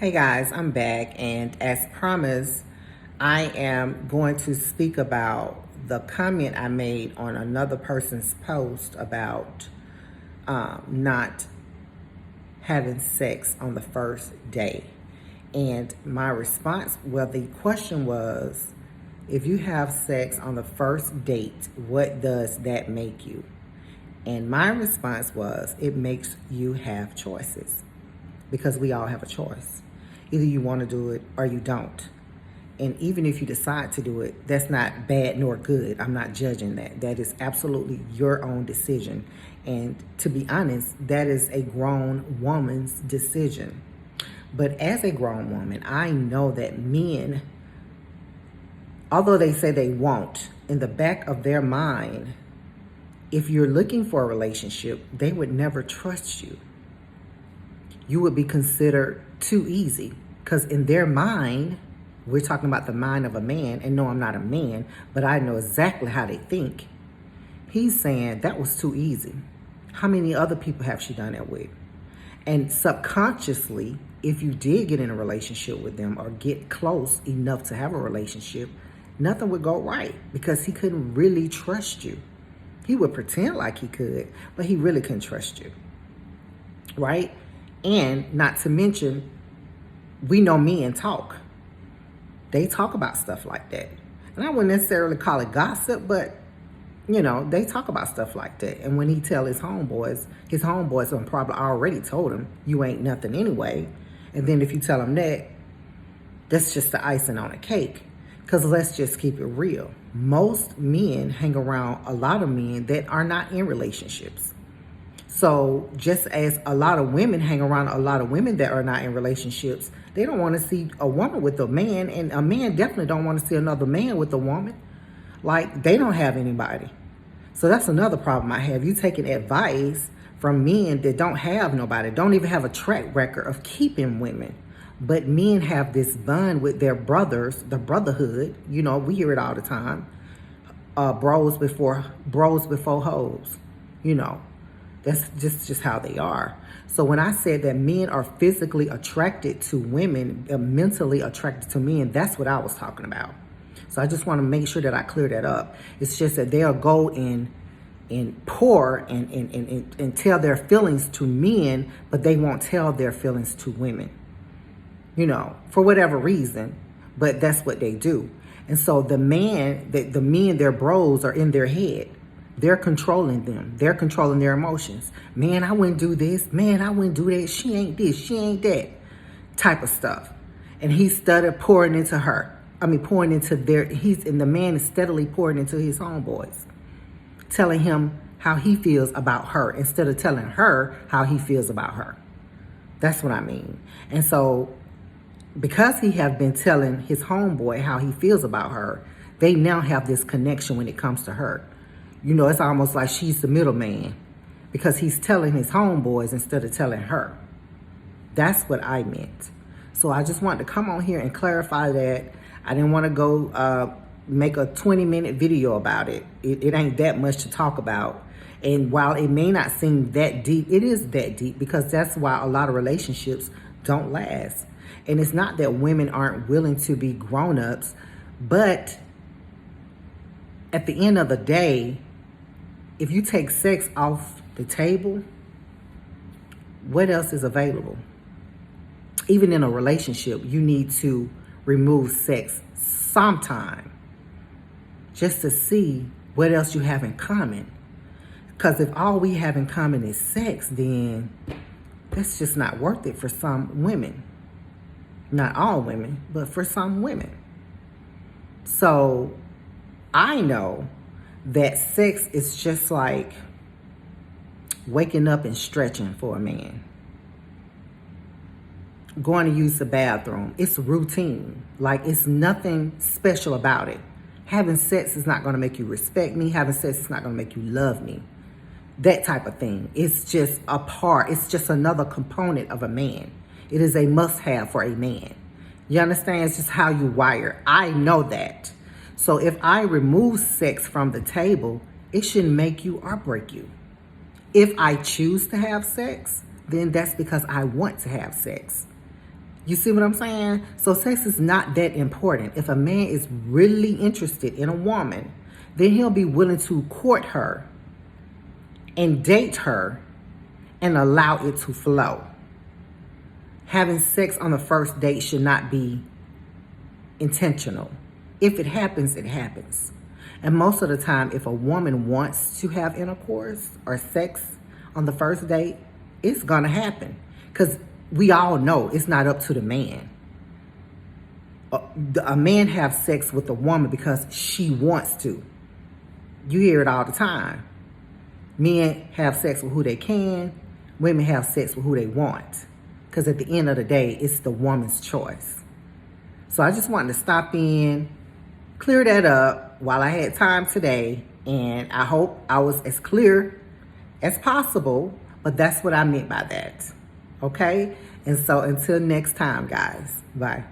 Hey guys, I'm back, and as promised, I am going to speak about the comment I made on another person's post about not having sex on the first day. And my response, well, the question was, if you have sex on the first date, what does that make you? And my response was, it makes you have choices, because we all have a choice. Either you want to do it or you don't. And even if you decide to do it, that's not bad nor good. I'm not judging that. That is absolutely your own decision. And to be honest, that is a grown woman's decision. But as a grown woman, I know that men, although they say they won't, in the back of their mind, if you're looking for a relationship, they would never trust you. You would be considered too easy, because in their mind, we're talking about the mind of a man, and no, I'm not a man, but I know exactly how they think. He's saying that was too easy. How many other people have she done that with? And subconsciously, if you did get in a relationship with them or get close enough to have a relationship, nothing would go right, because he couldn't really trust you. He would pretend like he could, but he really couldn't trust you, right? And not to mention, we know men talk. They talk about stuff like that. And I wouldn't necessarily call it gossip, but, they talk about stuff like that. And when he tell his homeboys have probably already told him, you ain't nothing anyway. And then if you tell him that, that's just the icing on the cake. Because let's just keep it real. Most men hang around a lot of men that are not in relationships. So just as a lot of women hang around a lot of women that are not in relationships, they don't want to see a woman with a man, and a man definitely don't want to see another man with a woman. Like, they don't have anybody. So that's another problem I have. You taking advice from men that don't have nobody, don't even have a track record of keeping women. But men have this bond with their brothers, the brotherhood. We hear it all the time. Bros before hoes. That's just how they are. So when I said that men are physically attracted to women, mentally attracted to men, that's what I was talking about. So I just want to make sure that I clear that up. It's just that they'll go and pour and tell their feelings to men, but they won't tell their feelings to women. For whatever reason, but that's what they do. And so the men, their bros are in their head. They're controlling them. They're controlling their emotions. Man, I wouldn't do this. Man, I wouldn't do that. She ain't this. She ain't that type of stuff. And he started pouring into her. The man is steadily pouring into his homeboys, telling him how he feels about her instead of telling her how he feels about her. That's what I mean. And so because he have been telling his homeboy how he feels about her, they now have this connection when it comes to her. It's almost like she's the middleman, because he's telling his homeboys instead of telling her. That's what I meant. So I just wanted to come on here and clarify that. I didn't want to go make a 20-minute video about it. It ain't that much to talk about. And while it may not seem that deep, it is that deep, because that's why a lot of relationships don't last. And it's not that women aren't willing to be grown-ups, but at the end of the day, if you take sex off the table, what else is available? Even in a relationship, you need to remove sex sometime just to see what else you have in common. Because if all we have in common is sex, then that's just not worth it for some women. Not all women, but for some women. So I know that sex is just like waking up and stretching for a man. Going to use the bathroom. It's routine. Like, it's nothing special about it. Having sex is not going to make you respect me. Having sex is not going to make you love me. That type of thing. It's just a part. It's just another component of a man. It is a must-have for a man. You understand? It's just how you wire. I know that. So if I remove sex from the table, it shouldn't make you or break you. If I choose to have sex, then that's because I want to have sex. You see what I'm saying? So sex is not that important. If a man is really interested in a woman, then he'll be willing to court her and date her and allow it to flow. Having sex on the first date should not be intentional. If it happens, it happens. And most of the time, if a woman wants to have intercourse or sex on the first date, it's gonna happen. Because we all know it's not up to the man. A man have sex with a woman because she wants to. You hear it all the time. Men have sex with who they can. Women have sex with who they want. Because at the end of the day, it's the woman's choice. So I just wanted to stop in, clear that up while I had time today. And I hope I was as clear as possible. But that's what I meant by that. Okay? And so until next time, guys. Bye.